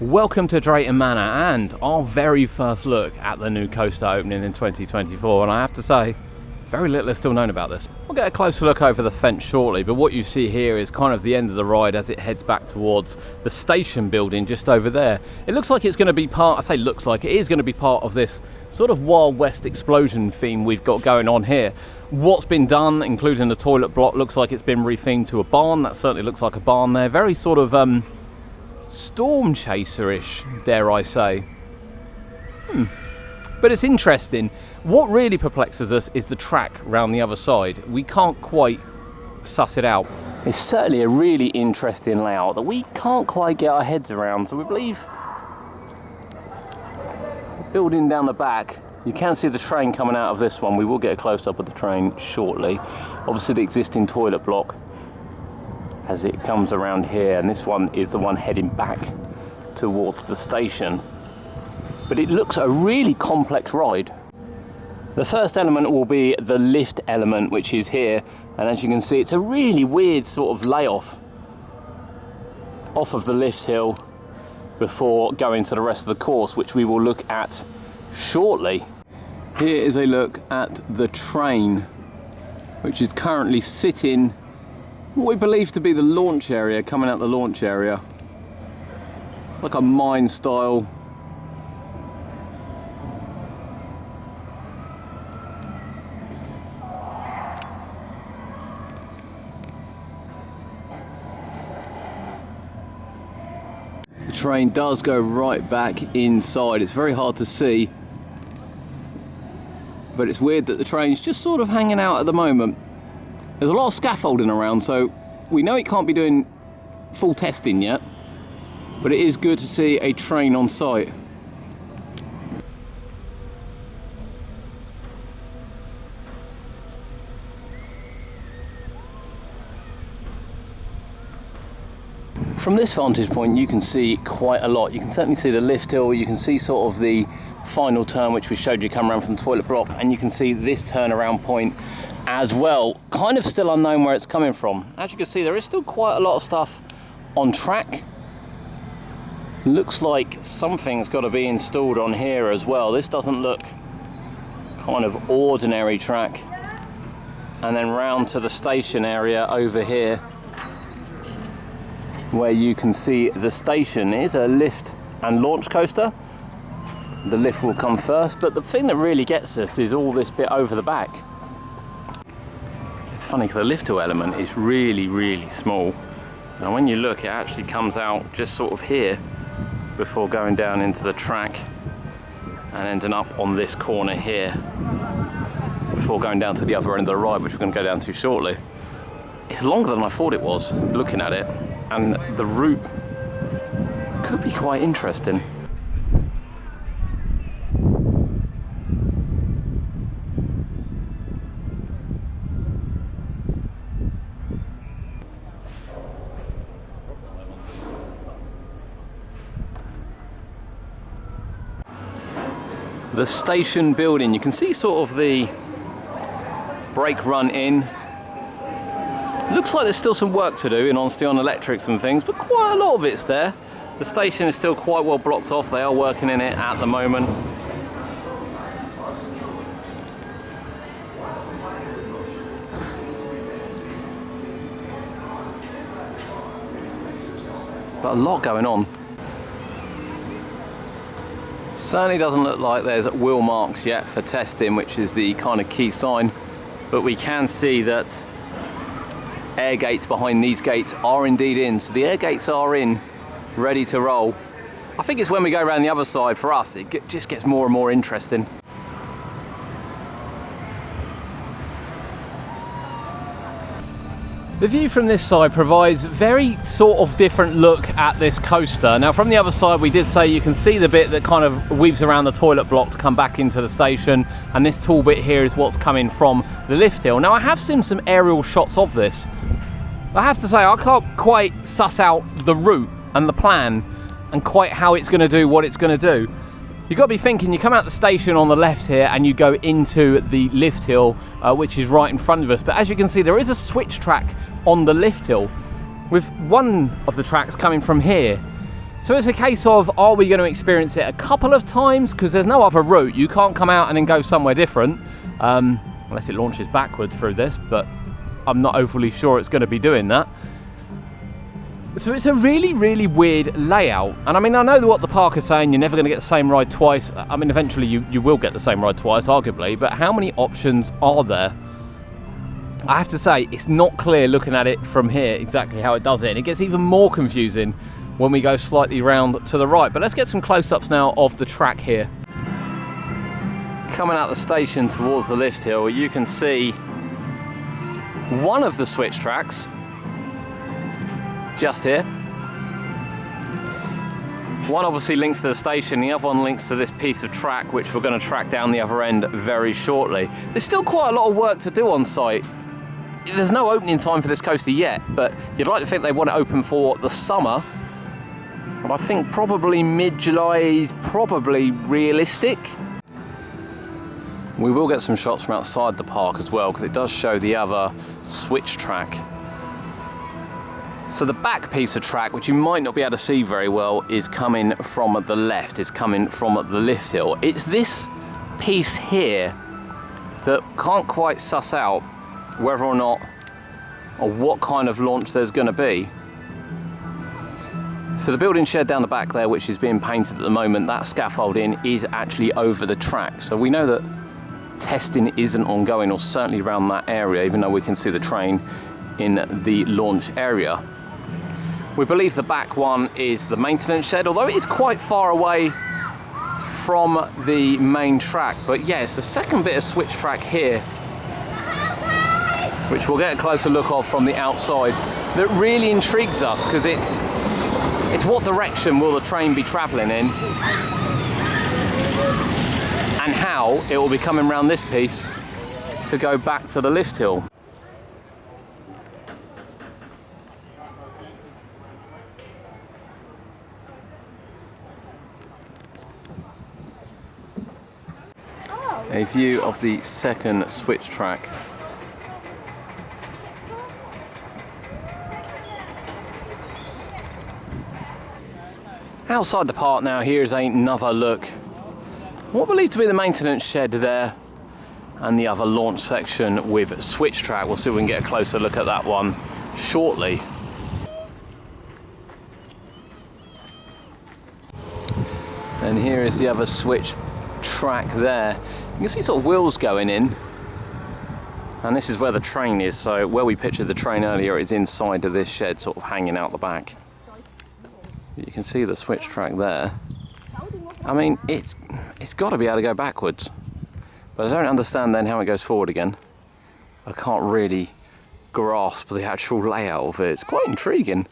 Welcome to Drayton Manor and our very first look at the new coaster opening in 2024, and I have to say, very little is still known about this. We'll get a closer look over the fence shortly, but what you see here is kind of the end of the ride as it heads back towards the station building just over there. It looks like it's going to be part, I say looks like, it is going to be part of this sort of Wild West explosion theme we've got going on here. What's been done, including the toilet block, looks like it's been rethemed to a barn. That certainly looks like a barn there. Very sort of storm chaser-ish, dare I say. But it's interesting. What really perplexes us is the track round the other side. We can't quite suss it out. It's certainly a really interesting layout that we can't quite get our heads around. So we believe, building down the back, you can see the train coming out of this one. We will get a close-up of the train shortly. Obviously the existing toilet block as it comes around here, and this one is the one heading back towards the station. But it looks a really complex ride. The first element will be the lift element, which is here, and as you can see, it's a really weird sort of layoff off of the lift hill before going to the rest of the course, which we will look at shortly. Here is a look at the train, which is currently sitting what we believe to be the launch area, coming out the launch area. It's like a mine style. The train does go right back inside. It's very hard to see, but it's weird that the train's just sort of hanging out at the moment. There's a lot of scaffolding around, so we know it can't be doing full testing yet, but it is good to see a train on site. From this vantage point you can see quite a lot. You can certainly see the lift hill, you can see sort of the final turn which we showed you come around from the toilet block, and you can see this turnaround point as well. Kind of still unknown where it's coming from. As you can see, there is still quite a lot of stuff on track. Looks like something's got to be installed on here as well. This doesn't look kind of ordinary track. And then round to the station area over here, where you can see the station is a lift and launch coaster. The lift will come first, but the thing that really gets us is all this bit over the back. It's funny because the lift hill element is really, really small. And when you look, it actually comes out just sort of here before going down into the track and ending up on this corner here before going down to the other end of the ride, which we're going to go down to shortly. It's longer than I thought it was, looking at it, and the route could be quite interesting. The station building, you can see sort of the brake run in. Looks like there's still some work to do, in honesty, on electrics and things, but quite a lot of it's there. The station is still quite well blocked off. They are working in it at the moment. But a lot going on. Certainly doesn't look like there's wheel marks yet for testing, which is the kind of key sign, but we can see that air gates behind these gates are indeed in. So the air gates are in, ready to roll. I think it's when we go around the other side, for us, it just gets more and more interesting. The view from this side provides very sort of different look at this coaster. Now from the other side we did say you can see the bit that kind of weaves around the toilet block to come back into the station, and this tall bit here is what's coming from the lift hill. Now I have seen some aerial shots of this. I have to say I can't quite suss out the route and the plan and quite how it's going to do what it's going to do. You've got to be thinking, you come out the station on the left here and you go into the lift hill, which is right in front of us. But as you can see, there is a switch track on the lift hill with one of the tracks coming from here. So it's a case of, are we going to experience it a couple of times? Because there's no other route. You can't come out and then go somewhere different, unless it launches backwards through this, but I'm not overly sure it's going to be doing that. So it's a really, really weird layout. And I mean, I know what the park is saying, you're never going to get the same ride twice. I mean, eventually you will get the same ride twice, arguably, but how many options are there? I have to say, it's not clear looking at it from here exactly how it does it. And it gets even more confusing when we go slightly round to the right. But let's get some close-ups now of the track here. Coming out the station towards the lift hill, you can see one of the switch tracks just here. One obviously links to the station, the other one links to this piece of track, which we're going to track down the other end very shortly. There's still quite a lot of work to do on site. There's no opening time for this coaster yet, but you'd like to think they want it open for the summer. But I think probably mid-July is probably realistic. We will get some shots from outside the park as well, because it does show the other switch track. So the back piece of track, which you might not be able to see very well, is coming from the left, is coming from the lift hill. It's this piece here that can't quite suss out whether or not, or what kind of launch there's going to be. So the building shed down the back there, which is being painted at the moment, that scaffolding is actually over the track. So we know that testing isn't ongoing, or certainly around that area, even though we can see the train in the launch area. We believe the back one is the maintenance shed, although it is quite far away from the main track. But yeah, it's the second bit of switch track here, which we'll get a closer look of from the outside, that really intrigues us, because it's what direction will the train be travelling in, and how it will be coming around this piece to go back to the lift hill. A view of the second switch track. Outside the park now, here's another look. What I believe to be the maintenance shed there, and the other launch section with switch track. We'll see if we can get a closer look at that one shortly. And here is the other switch track there. You can see sort of wheels going in, and this is where the train is. So where we pictured the train earlier is inside of this shed, sort of hanging out the back. You can see the switch track there. I mean, it's got to be able to go backwards, but I don't understand then how it goes forward again. I can't really grasp the actual layout of it. It's quite intriguing.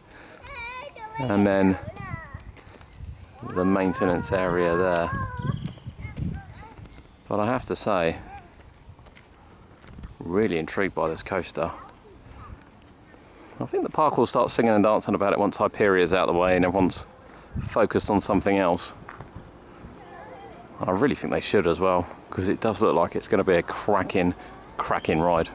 And then the maintenance area there. But I have to say, really intrigued by this coaster. I think the park will start singing and dancing about it once Hyperia's out of the way and everyone's focused on something else. I really think they should as well, because it does look like it's going to be a cracking ride.